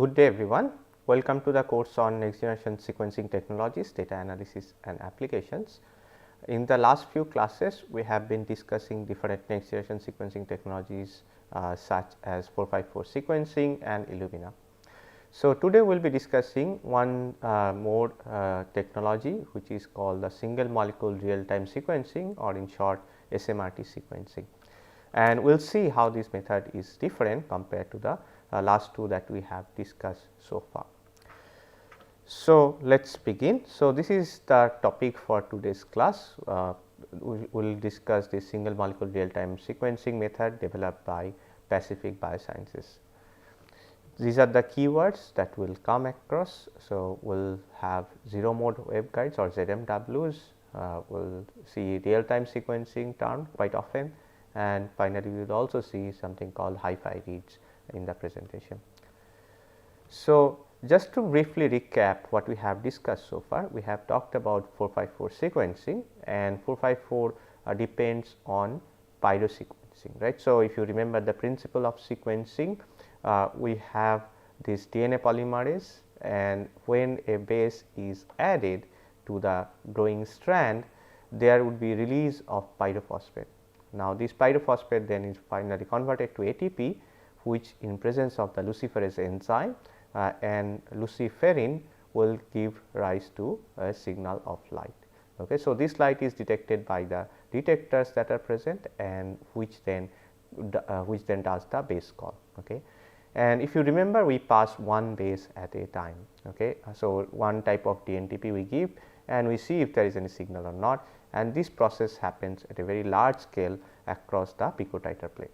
Good day everyone, welcome to the course on next generation sequencing technologies, data analysis and applications. In the last few classes, we have been discussing different next generation sequencing technologies such as 454 sequencing and Illumina. So, today we will be discussing one more technology which is called the single molecule real time sequencing, or in short SMRT sequencing, and we will see how this method is different compared to the last two that we have discussed so far. So, let us begin. So, this is the topic for today's class. We will discuss the single molecule real time sequencing method developed by Pacific Biosciences. These are the keywords that will come across. So, we will have 0 mode waveguides or ZMWs, we will see real time sequencing term quite often, and finally, we will also see something called hi-fi reads in the presentation. So, just to briefly recap what we have discussed so far, we have talked about 454 sequencing, and 454 depends on pyro sequencing, right. So, if you remember the principle of sequencing, we have this DNA polymerase, and when a base is added to the growing strand, there would be release of pyrophosphate. Now, this pyrophosphate then is finally converted to ATP, which in presence of the luciferase enzyme and luciferin will give rise to a signal of light. Okay. So, this light is detected by the detectors that are present, and which then does the base call. Okay. And if you remember, we pass one base at a time. Okay. So, one type of DNTP we give, and we see if there is any signal or not, and this process happens at a very large scale across the picotiter plane.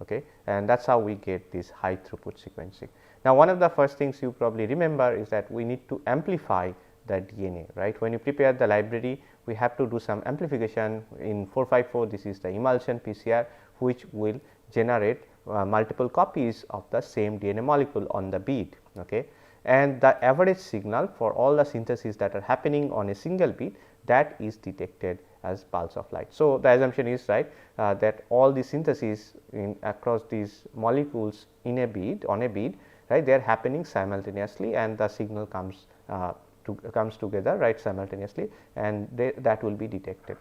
Okay. And that is how we get this high throughput sequencing. Now, one of the first things you probably remember is that we need to amplify the DNA, right. When you prepare the library, we have to do some amplification. In 454, this is the emulsion PCR, which will generate multiple copies of the same DNA molecule on the bead. Okay. And the average signal for all the syntheses that are happening on a single bead, that is detected as pulse of light. So, the assumption is right that all the syntheses in across these molecules in a bead, on a bead, right, they are happening simultaneously, and the signal comes together, right, simultaneously, and that will be detected.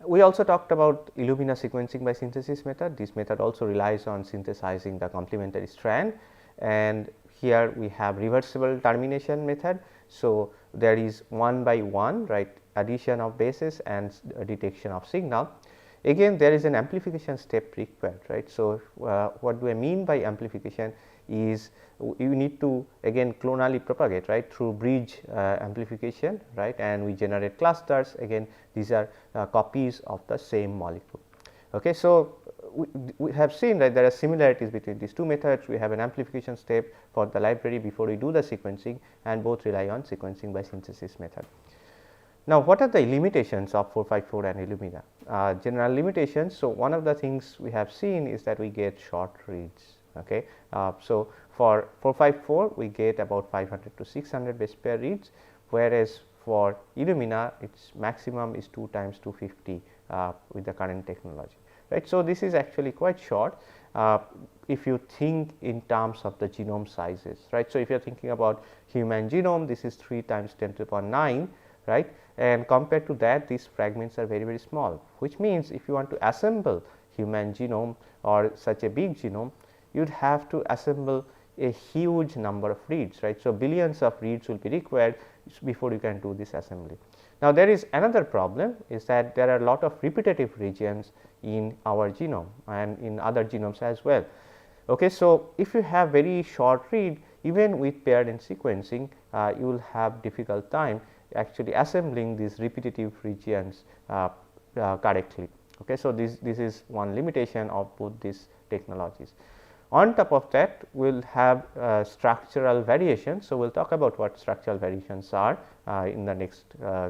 We also talked about Illumina sequencing by synthesis method. This method also relies on synthesizing the complementary strand, and here we have reversible termination method. So, there is one by one, right, addition of bases and detection of signal. Again, there is an amplification step required, right. So, what do I mean by amplification is you need to again clonally propagate, right, through bridge amplification, right, and we generate clusters. Again, these are copies of the same molecule. Okay. So, we have seen that there are similarities between these two methods. We have an amplification step for the library before we do the sequencing, and both rely on sequencing by synthesis method. Now, what are the limitations of 454 and Illumina? General limitations. So, one of the things we have seen is that we get short reads. Okay. So, for 454 we get about 500 to 600 base pair reads, whereas for Illumina its maximum is 2 times 250 with the current technology, right. So, this is actually quite short if you think in terms of the genome sizes, right. So, if you are thinking about human genome, this is 3 times 10 to the power 9, right, and compared to that these fragments are very small, which means if you want to assemble human genome or such a big genome, you would have to assemble a huge number of reads, right. So, billions of reads will be required before you can do this assembly. Now, there is another problem is that there are a lot of repetitive regions in our genome and in other genomes as well. Okay. So, if you have very short read, even with paired end sequencing, you will have difficult time actually assembling these repetitive regions correctly. Okay. So, this is one limitation of both these technologies. On top of that, we will have structural variations. So, we will talk about what structural variations are in the next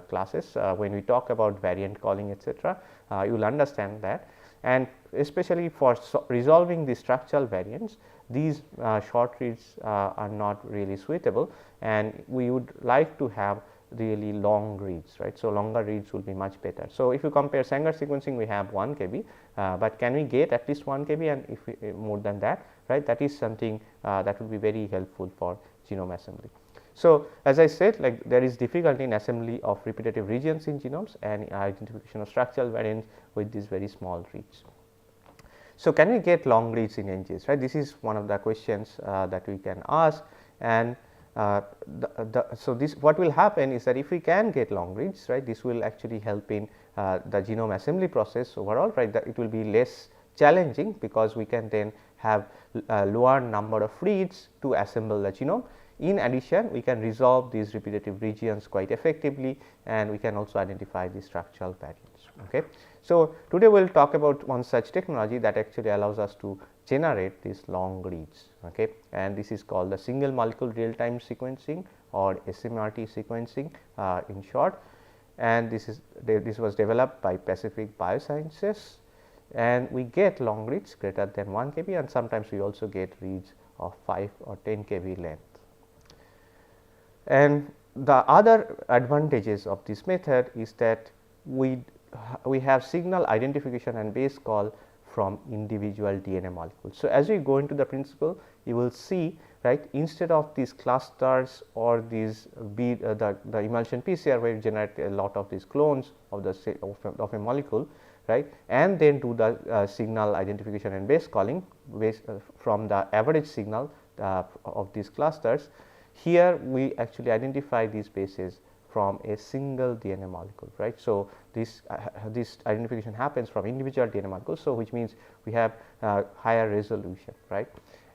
classes. When we talk about variant calling, etc., you will understand that, and especially for resolving the structural variants, these short reads are not really suitable, and we would like to have really long reads, right. So, longer reads will be much better. So, if you compare Sanger sequencing, we have 1 kb, but can we get at least 1 kb, and if we, more than that, right. That is something that would be very helpful for genome assembly. So, as I said, like there is difficulty in assembly of repetitive regions in genomes and identification of structural variants with these very small reads. So, can we get long reads in NGS, right? This is one of the questions that we can ask, and so this what will happen is that if we can get long reads, right, this will actually help in the genome assembly process overall, right. That it will be less challenging because we can then have a lower number of reads to assemble the genome. In addition, we can resolve these repetitive regions quite effectively, and we can also identify the structural variants. Okay. So, today we will talk about one such technology that actually allows us to generate these long reads, okay. And this is called the single molecule real time sequencing or SMRT sequencing in short, and this was developed by Pacific Biosciences, and we get long reads greater than 1 kb, and sometimes we also get reads of 5 or 10 kb length. And the other advantages of this method is that we have signal identification and base call from individual DNA molecules. So, as we go into the principle, you will see, right, instead of these clusters or these the emulsion PCR where you generate a lot of these clones of the of a molecule, right, and then do the signal identification and base calling from the average signal of these clusters. Here we actually identify these bases from a single DNA molecule, right. So, this identification happens from individual DNA molecules. So, which means we have higher resolution, right.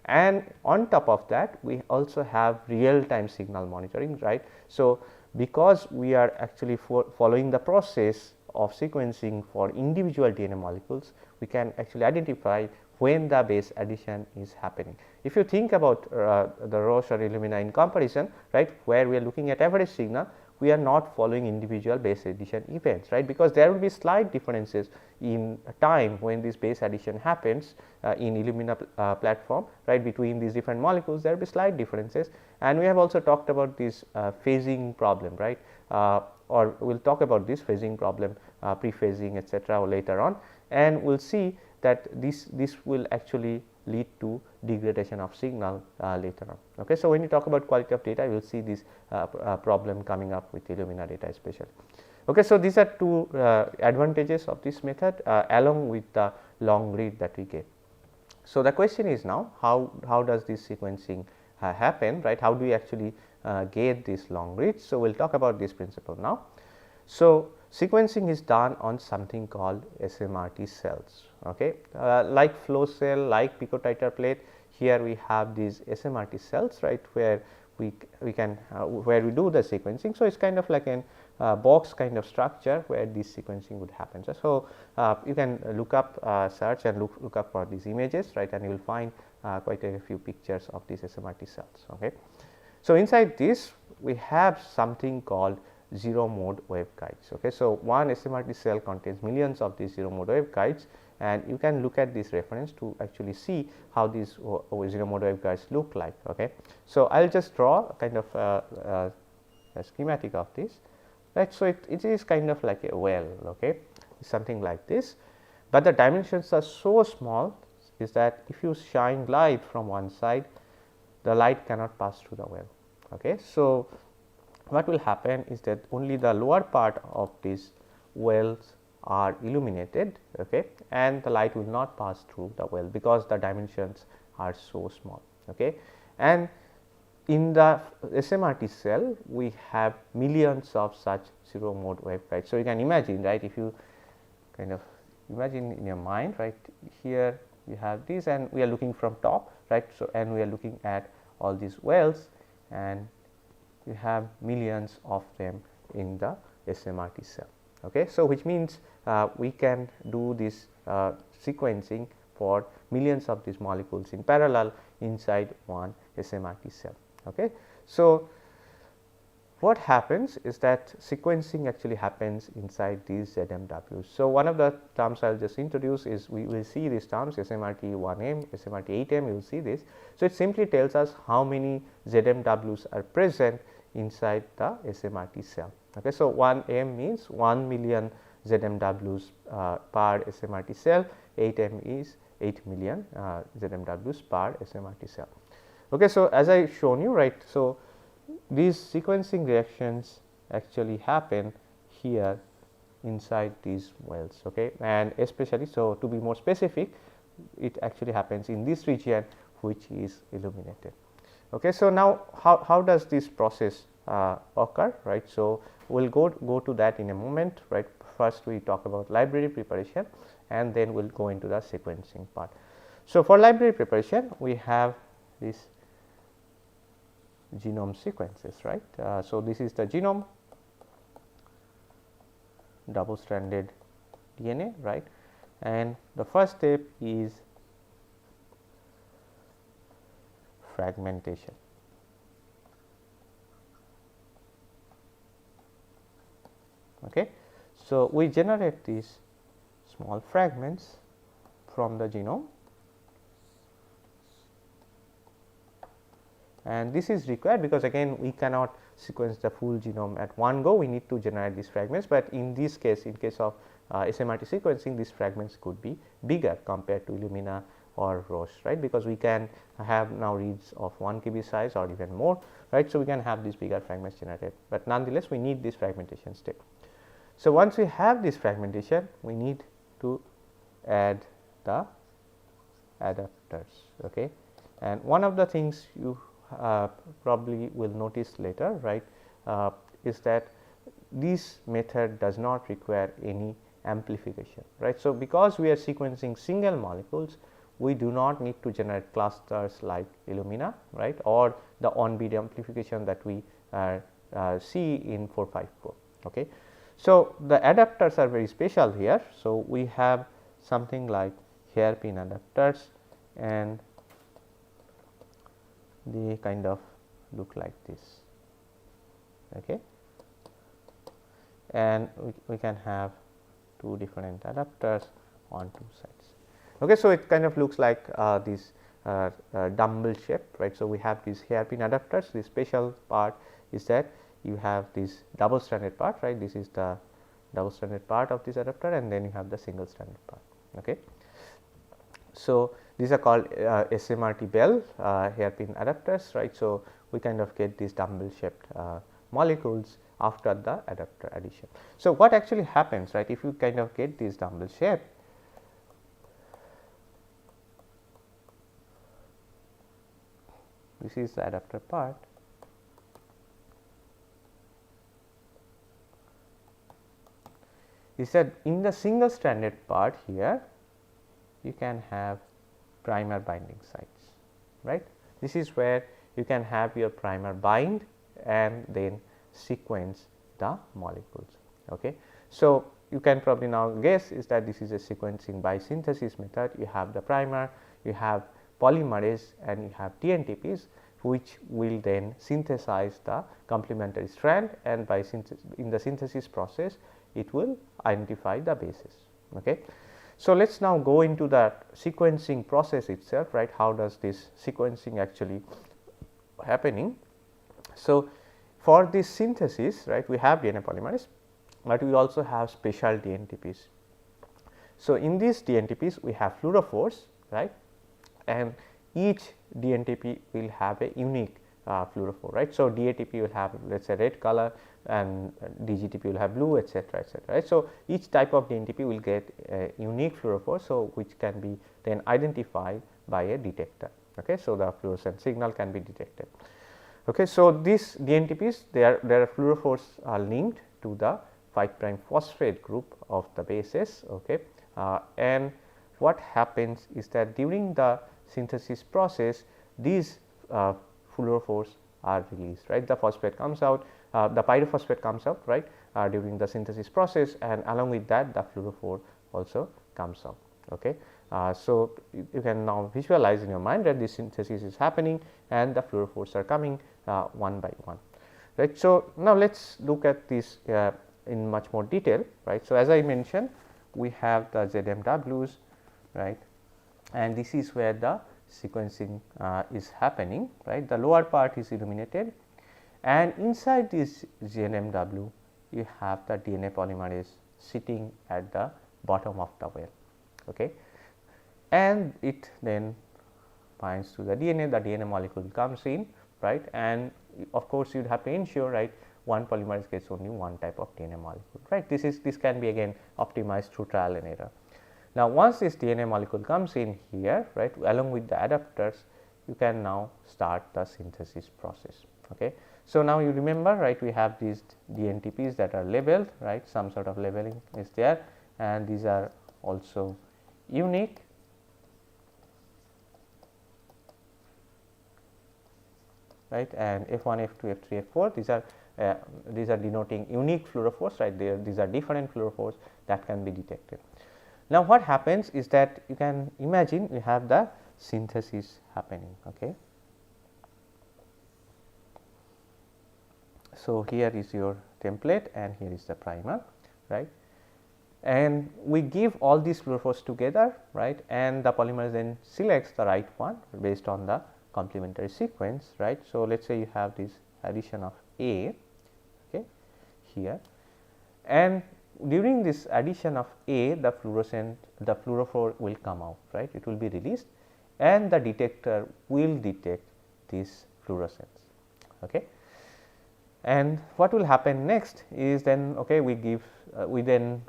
And on top of that, we also have real time signal monitoring, right. So, because we are actually following the process of sequencing for individual DNA molecules, we can actually identify when the base addition is happening. If you think about the Roche or Illumina in comparison, right, where we are looking at average signal, we are not following individual base addition events, right, because there will be slight differences in time when this base addition happens in Illumina platform, right, between these different molecules. There will be slight differences, and we have also talked about this phasing problem, right, or we will talk about this phasing problem, pre-phasing etc. later on, and we will see that this will actually lead to degradation of signal later on. Okay. So, when you talk about quality of data, you will see this problem coming up with Illumina data especially. Okay. So, these are two advantages of this method along with the long read that we get. So, the question is now how does this sequencing happen, right? How do we actually get this long reads? So, we will talk about this principle now. So, sequencing is done on something called SMRT cells, okay. Like flow cell, like picotiter plate, here we have these SMRT cells, right, where we can where we do the sequencing. So, it is kind of like an box kind of structure where this sequencing would happen. So, you can look up search and look up for these images, right, and you will find quite a few pictures of these SMRT cells. Okay. So, inside this we have something called zero mode waveguides. Okay. So, one SMRT cell contains millions of these zero mode waveguides, and you can look at this reference to actually see how these zero mode waveguides look like. Okay. So, I will just draw a kind of a schematic of this, right. So, it is kind of like a well, okay, something like this, but the dimensions are so small is that if you shine light from one side, the light cannot pass through the well. Okay. So, what will happen is that only the lower part of these wells are illuminated, okay, and the light will not pass through the well because the dimensions are so small. Okay. And in the SMRT cell, we have millions of such zero mode waveguides. So, you can imagine, right, if you kind of imagine in your mind, right, here you have these and we are looking from top, right. So, and we are looking at all these wells and you have millions of them in the SMRT cell. Okay. So, which means we can do this sequencing for millions of these molecules in parallel inside one SMRT cell. Okay. So, what happens is that sequencing actually happens inside these ZMWs. So, one of the terms I will just introduce is we will see these terms SMRT1M, SMRT8M, you will see this. So, it simply tells us how many ZMWs are present inside the SMRT cell. Okay. So, 1M means 1 million ZMWs per SMRT cell, 8M is 8 million ZMWs per SMRT cell. Okay, so as I shown you, right. So, these sequencing reactions actually happen here inside these wells, okay, and especially, so to be more specific, it actually happens in this region which is illuminated. Okay, so now how does this process occur, right? So, we will go to that in a moment, right. First we talk about library preparation and then we will go into the sequencing part. So, for library preparation we have this genome sequences, right. So, this is the genome, double stranded DNA, right, and the first step is fragmentation. Okay. So, we generate these small fragments from the genome, and this is required because again we cannot sequence the full genome at one go, we need to generate these fragments, but in this case, in case of SMRT sequencing, these fragments could be bigger compared to Illumina or Roche, right, because we can have now reads of 1 kb size or even more, right. So, we can have these bigger fragments generated, but nonetheless we need this fragmentation step. So, once we have this fragmentation, we need to add the adapters, okay, and one of the things you probably will notice later, right, is that this method does not require any amplification, right. So, because we are sequencing single molecules, we do not need to generate clusters like Illumina, right, or the on-beat amplification that we see in 454. Okay. So, the adapters are very special here. So, we have something like hairpin adapters and they kind of look like this, okay, and we can have two different adapters on two sides. Okay, so, it kind of looks like this dumbbell shape, right. So, we have these hairpin adapters. The special part is that you have this double stranded part, right. This is the double stranded part of this adapter and then you have the single stranded part. Okay. So, these are called SMRT bell hairpin adapters, right. So, we kind of get these dumbbell shaped molecules after the adapter addition. So, what actually happens, right, if you kind of get this dumbbell shape, this is the adapter part. Is that in the single stranded part here you can have primer binding sites, right. This is where you can have your primer bind and then sequence the molecules. Okay. So, you can probably now guess is that this is a sequencing by synthesis method. You have the primer, you have polymerase and you have DNTPs which will then synthesize the complementary strand, and by in the synthesis process it will identify the bases. Okay. So, let us now go into the sequencing process itself, right. How does this sequencing actually happening? So, for this synthesis, right, we have DNA polymerase, but we also have special DNTPs. So, in these DNTPs we have fluorophores, right, and each DNTP will have a unique fluorophore, right. So, DATP will have let us say red color and DGTP will have blue, etc., right. So, each type of DNTP will get a unique fluorophore, so which can be then identified by a detector. Okay. So, the fluorescent signal can be detected. Okay. So, these DNTPs their fluorophores are linked to the 5 prime phosphate group of the bases. Okay. And what happens is that during the synthesis process these fluorophores are released, right. The phosphate comes out, the pyrophosphate comes out, right, during the synthesis process, and along with that the fluorophore also comes out. Okay. So, you can now visualize in your mind that this synthesis is happening and the fluorophores are coming one by one, right. So, now let us look at this in much more detail, right. So, as I mentioned, we have the ZMWs, right, and this is where the sequencing is happening, right. The lower part is illuminated, and inside this ZMW you have the DNA polymerase sitting at the bottom of the well. Okay. And it then binds to the DNA molecule comes in, right, and of course, you would have to ensure, right, one polymerase gets only one type of DNA molecule, right. This can be again optimized through trial and error. Now, once this DNA molecule comes in here, right, along with the adapters, you can now start the synthesis process. Okay. So, now you remember, right, we have these DNTPs that are labeled, right, some sort of labeling is there, and these are also unique. Right, and F1, F2, F3, F4, these are denoting unique fluorophores, right. These are different fluorophores that can be detected. Now, what happens is that you can imagine you have the synthesis happening. Okay. So, here is your template and here is the primer, right, and we give all these fluorophores together, right, and the polymerase then selects the right one based on the complementary sequence, right. So, let us say you have this addition of A, okay, here, and during this addition of A, the fluorophore will come out, right, it will be released and the detector will detect this fluorescence. Okay. And what will happen next is then, okay, we then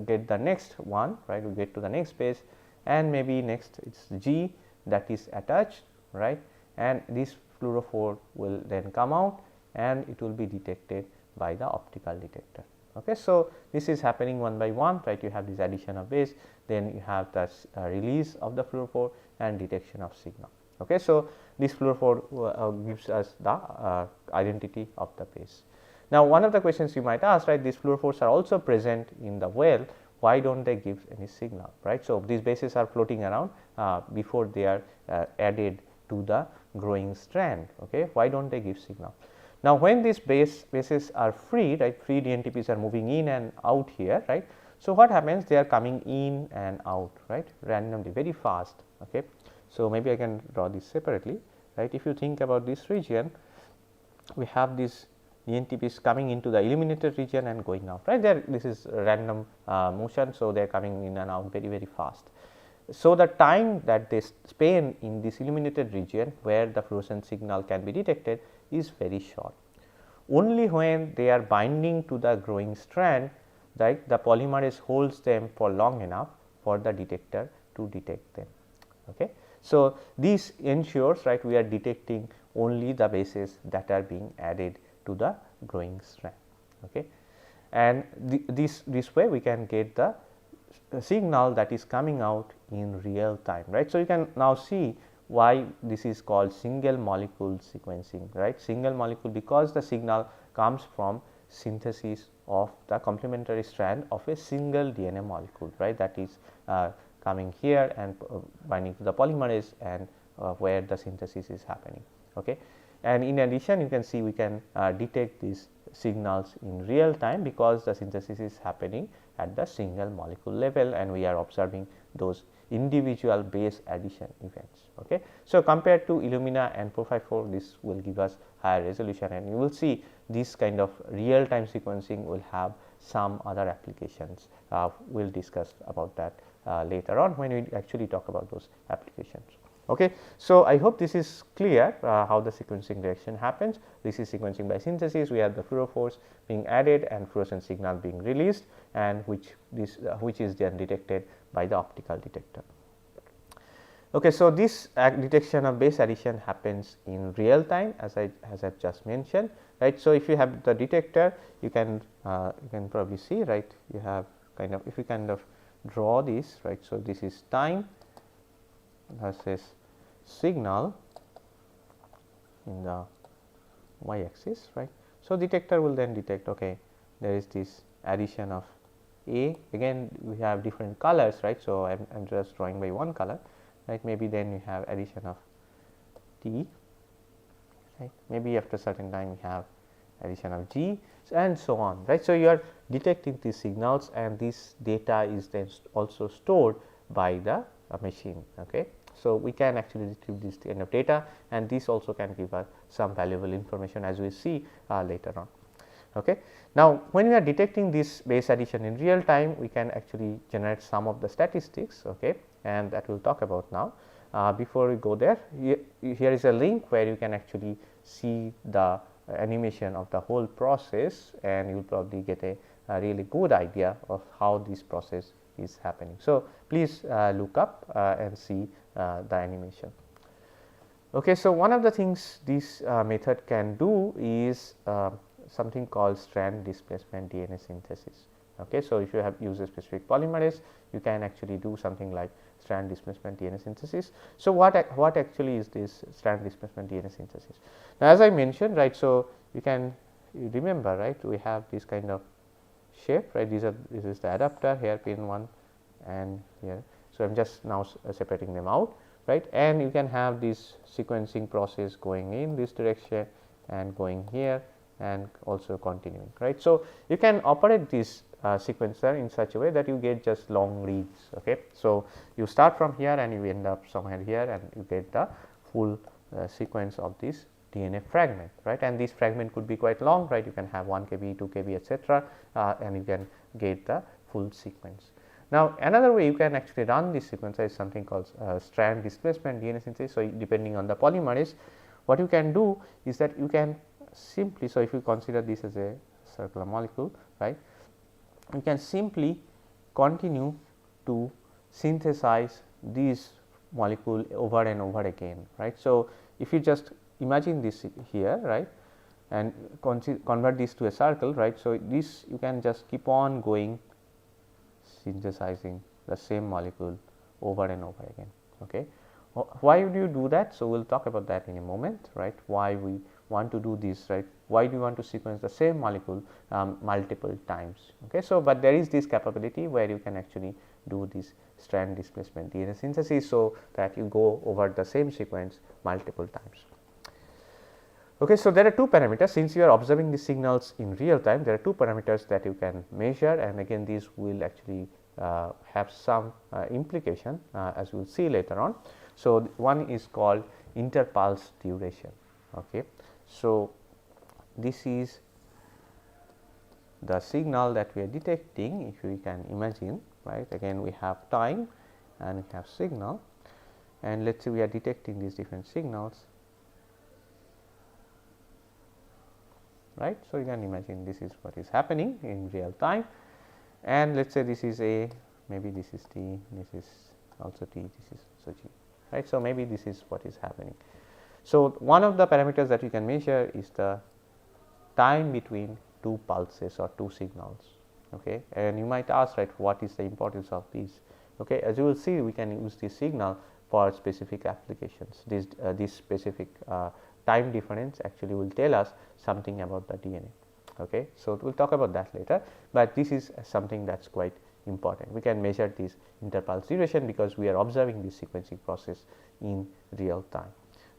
get the next one, right, we get to the next page and maybe next it is G that is attached, right, and this fluorophore will then come out and it will be detected by the optical detector. Okay. So, this is happening one by one, right, you have this addition of base, then you have the release of the fluorophore and detection of signal. Okay. So, this fluorophore gives us the identity of the base. Now, one of the questions you might ask, right, these fluorophores are also present in the well, why do not they give any signal, right. So, these bases are floating around before they are added to the growing strand. Okay. Why do not they give signal? Now, when these bases are free, right, free DNTPs are moving in and out here, right. So, what happens, they are coming in and out, right, randomly very fast. Okay. So, maybe I can draw this separately, right. If you think about this region, we have these DNTPs coming into the illuminated region and going out, right, there this is random motion. So, they are coming in and out very fast. So, the time that they spend in this illuminated region where the fluorescent signal can be detected is very short. Only when they are binding to the growing strand, right, the polymerase holds them for long enough for the detector to detect them. Okay. So, this ensures, right, we are detecting only the bases that are being added to the growing strand. Okay. And this way we can get the signal that is coming out in real time, right. So, you can now see why this is called single molecule sequencing, right, single molecule, because the signal comes from synthesis of the complementary strand of a single DNA molecule, right, that is coming here and binding to the polymerase and where the synthesis is happening. Okay. And in addition, you can see we can detect these signals in real time because the synthesis is happening at the single molecule level and we are observing those individual base addition events. Okay. So, compared to Illumina and 454, this will give us higher resolution and you will see this kind of real time sequencing will have some other applications. We will discuss about that later on when we actually talk about those applications. Okay. So, I hope this is clear how the sequencing reaction happens. This is sequencing by synthesis, we have the fluorophores being added and fluorescent signal being released and which is then detected by the optical detector. Okay. So, this detection of base addition happens in real time as I have just mentioned, right. So, if you have the detector, you can probably see, right, you have kind of, if you kind of draw this, right. So, this is time versus signal in the y axis, right. So, detector will then detect, okay, there is this addition of A, again we have different colors, right. So, I am just drawing by one color, right. Maybe then we have addition of T, right. Maybe after certain time we have addition of G and so on, right. So, you are detecting these signals and this data is then also stored by the machine. Okay. So, we can actually retrieve this kind of data and this also can give us some valuable information as we see later on. Okay. Now, when we are detecting this base addition in real time, we can actually generate some of the statistics, okay, and that we will talk about now. Before we go there, here is a link where you can actually see the animation of the whole process, and you will probably get a really good idea of how this process is happening. So, please look up and see the animation. Okay, so one of the things this method can do is something called strand displacement DNA synthesis. Okay, so if you have used a specific polymerase, you can actually do something like strand displacement DNA synthesis. So what actually is this strand displacement DNA synthesis? Now, as I mentioned, right, so you can remember, right, we have this kind of shape, right, this is the adapter here, pin 1 and here. So, I am just now separating them out, right, and you can have this sequencing process going in this direction and going here and also continuing, right. So, you can operate this sequencer in such a way that you get just long reads. Okay. So, you start from here and you end up somewhere here and you get the full sequence of this DNA fragment, right, and this fragment could be quite long, right. You can have 1 kb, 2 kb, etc., and you can get the full sequence. Now, another way you can actually run this sequencer is something called strand displacement DNA synthesis. So, depending on the polymerase, what you can do is that you can simply, so if you consider this as a circular molecule, right, you can simply continue to synthesize this molecule over and over again, right. So, if you just imagine this here, right, and convert this to a circle, right. So, this you can just keep on going synthesizing the same molecule over and over again. Okay. Why would you do that? So, we will talk about that in a moment, right, why we want to do this, right, why do you want to sequence the same molecule multiple times. Okay. So, but there is this capability where you can actually do this strand displacement DNA synthesis, so that you go over the same sequence multiple times. Okay. So, there are two parameters, since you are observing the signals in real time, there are two parameters that you can measure, and again these will actually have some implication as we will see later on. So, one is called interpulse duration. Okay. So, this is the signal that we are detecting, if we can imagine, right. Again we have time and we have signal, and let us say we are detecting these different signals, right. So, you can imagine this is what is happening in real time, and let us say this is A, maybe this is T, this is also T, this is also G, right. So, maybe this is what is happening. So, one of the parameters that you can measure is the time between two pulses or two signals. Okay. And you might ask, right, what is the importance of these? Okay. As you will see, we can use this signal for specific applications. This specific time difference actually will tell us something about the DNA. Okay. So, we will talk about that later, but this is something that is quite important. We can measure this interpulse duration because we are observing this sequencing process in real time.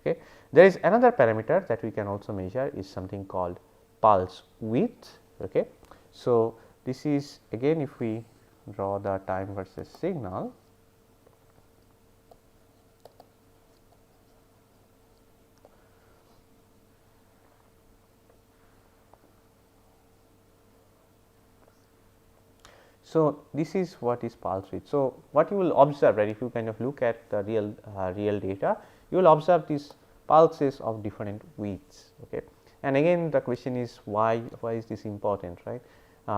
Okay. There is another parameter that we can also measure is something called pulse width. Okay. So, this is again if we draw the time versus signal, so this is what is pulse width. So, what you will observe, right, if you kind of look at the real data, you will observe these pulses of different widths. Okay. And again the question is why is this important, right.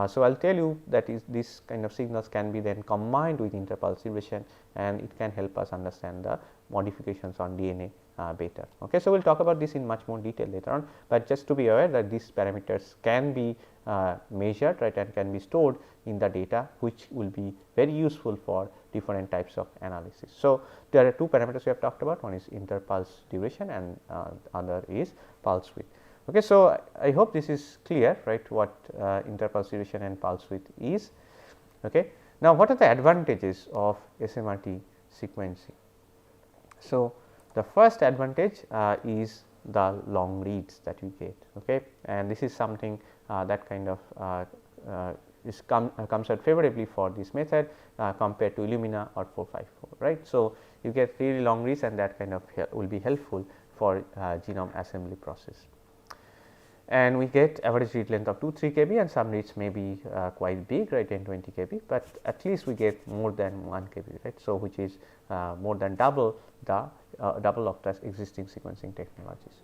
So, I will tell you that is this kind of signals can be then combined with interpulse duration, and it can help us understand the modifications on DNA better. Okay. So, we will talk about this in much more detail later on, but just to be aware that these parameters can be measured, right, and can be stored in the data, which will be very useful for different types of analysis. So, there are two parameters we have talked about, one is interpulse duration and other is pulse width. Okay. So, I hope this is clear, right, what interpulse duration and pulse width is. Okay. Now, what are the advantages of SMRT sequencing? So, the first advantage is the long reads that you get. Okay. And this is something that kind of comes out favorably for this method compared to Illumina or 454, right. So, you get really long reads, and that kind of will be helpful for genome assembly process. and we get average read length of 2-3 kb, and some reads may be quite big, right, 10-20 kb, but at least we get more than 1 kb, right. So, which is more than double the double of the existing sequencing technologies.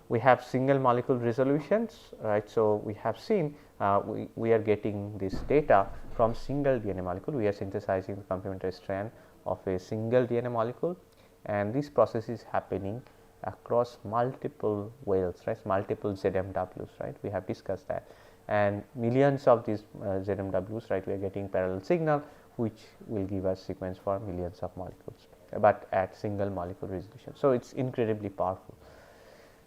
We have single molecule resolutions, right. So, we have seen we are getting this data from single DNA molecule. We are synthesizing the complementary strand of a single DNA molecule, and this process is happening across multiple wells, right, multiple ZMWs, right. We have discussed that, and millions of these ZMWs, right, we are getting parallel signal, which will give us sequence for millions of molecules, but at single molecule resolution. So, it is incredibly powerful.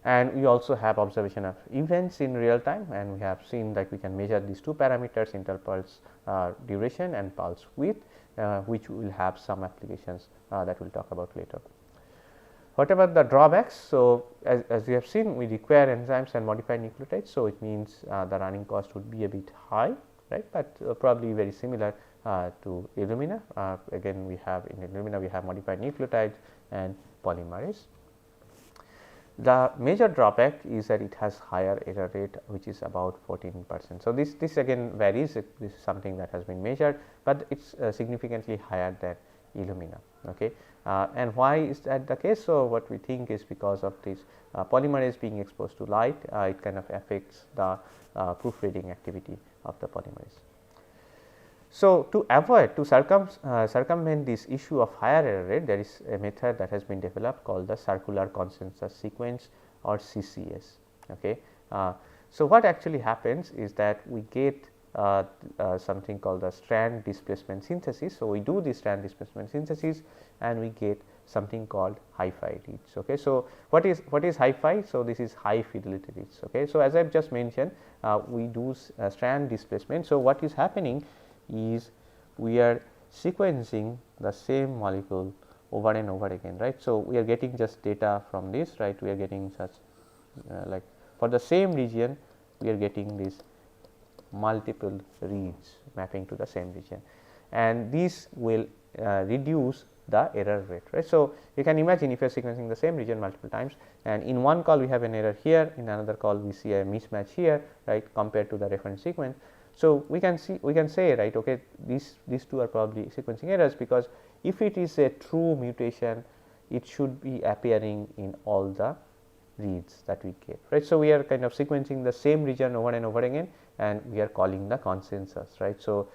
And we also have observation of events in real time, and we have seen that we can measure these two parameters, interpulse duration and pulse width, which will have some applications that we will talk about later. What about the drawbacks? So, as we have seen, we require enzymes and modified nucleotides. So, it means the running cost would be a bit high, right, but probably very similar to Illumina. Again, we have in Illumina we have modified nucleotides and polymerase. The major drawback is that it has higher error rate, which is about 14%. So, this again varies, this is something that has been measured, but it is significantly higher than Illumina. Okay. And why is that the case? So, what we think is because of this polymerase being exposed to light, it kind of affects the proofreading activity of the polymerase. So, to avoid to circumvent this issue of higher error rate, there is a method that has been developed called the circular consensus sequence, or CCS. Okay. So, what actually happens is that we get something called the strand displacement synthesis. So, we do the strand displacement synthesis and we get something called hi-fi reads. Okay. So, what is hi-fi? So, this is high fidelity reads. Okay. So, as I have just mentioned, we do strand displacement. So, what is happening is we are sequencing the same molecule over and over again, right. So, we are getting just data from this, right. We are getting such like for the same region we are getting these multiple reads mapping to the same region, and these will reduce the error rate, right. So, you can imagine if you are sequencing the same region multiple times, and in one call we have an error here, in another call we see a mismatch here, right, compared to the reference sequence. So, we can say, right, okay, these two are probably sequencing errors, because if it is a true mutation, it should be appearing in all the reads that we get, right. So, we are kind of sequencing the same region over and over again, and we are calling the consensus, right. So,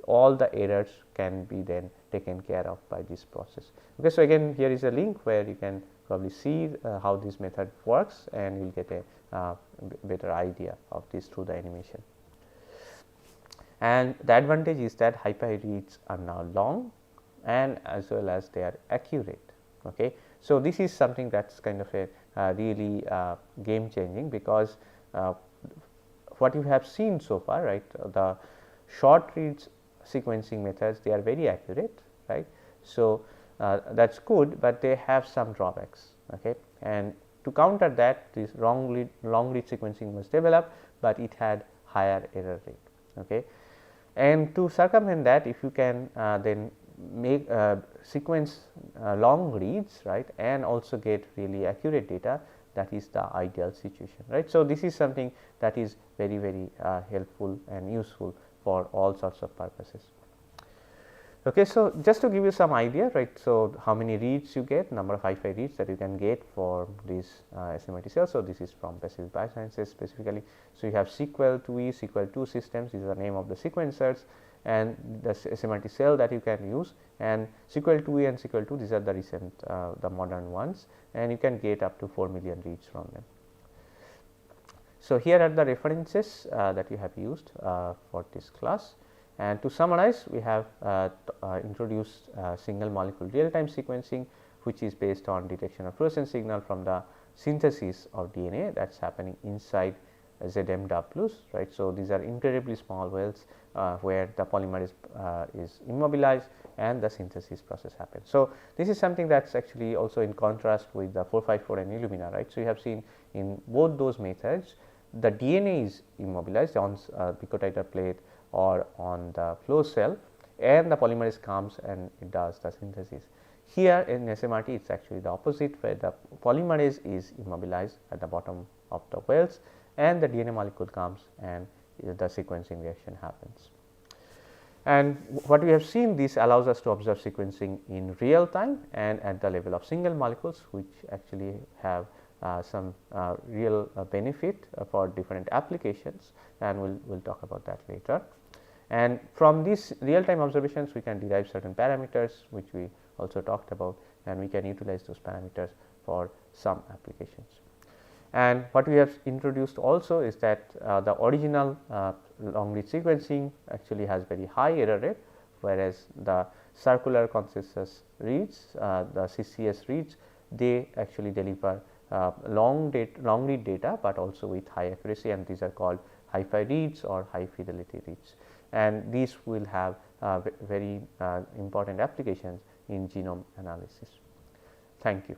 all the errors can be then taken care of by this process. Okay. So, again here is a link where you can probably see how this method works, and you will get a better idea of this through the animation. And the advantage is that hi-fi reads are now long, and as well as they are accurate. Okay. So, this is something that is kind of a really game changing, because what you have seen so far, right, the short reads sequencing methods, they are very accurate, right. So, that is good, but they have some drawbacks. Okay. And to counter that, this long read sequencing was developed, but it had higher error rate. Okay. And to circumvent that, if you can then make sequence long reads, right, and also get really accurate data, that is the ideal situation, right. So, this is something that is very helpful and useful for all sorts of purposes. Okay. So, just to give you some idea, right. So, how many reads you get, number of hi-fi reads that you can get for this SMRT cell. So, this is from Pacific Biosciences specifically. So, you have SQL2E, SQL2 systems, these are the name of the sequencers, and the SMRT cell that you can use, and SQL2E and SQL2, these are the recent the modern ones, and you can get up to 4 million reads from them. So, here are the references that you have used for this class. And to summarize, we have introduced single molecule real time sequencing, which is based on detection of fluorescence signal from the synthesis of DNA that is happening inside ZMWs, right. So, these are incredibly small wells where the polymerase is immobilized and the synthesis process happens. So, this is something that is actually also in contrast with the 454 and Illumina, right. So, you have seen in both those methods the DNA is immobilized on picotitor plate or on the flow cell, and the polymerase comes and it does the synthesis. Here in SMRT, it is actually the opposite, where the polymerase is immobilized at the bottom of the wells, and the DNA molecule comes and the sequencing reaction happens. And what we have seen, this allows us to observe sequencing in real time and at the level of single molecules, which actually have some real benefit for different applications, and we will talk about that later. And from these real time observations, we can derive certain parameters, which we also talked about, and we can utilize those parameters for some applications. And what we have introduced also is that the original long read sequencing actually has very high error rate, whereas the circular consensus reads, the CCS reads, they actually deliver long read data, but also with high accuracy, and these are called hi-fi reads or high fidelity reads, and these will have very important applications in genome analysis. Thank you.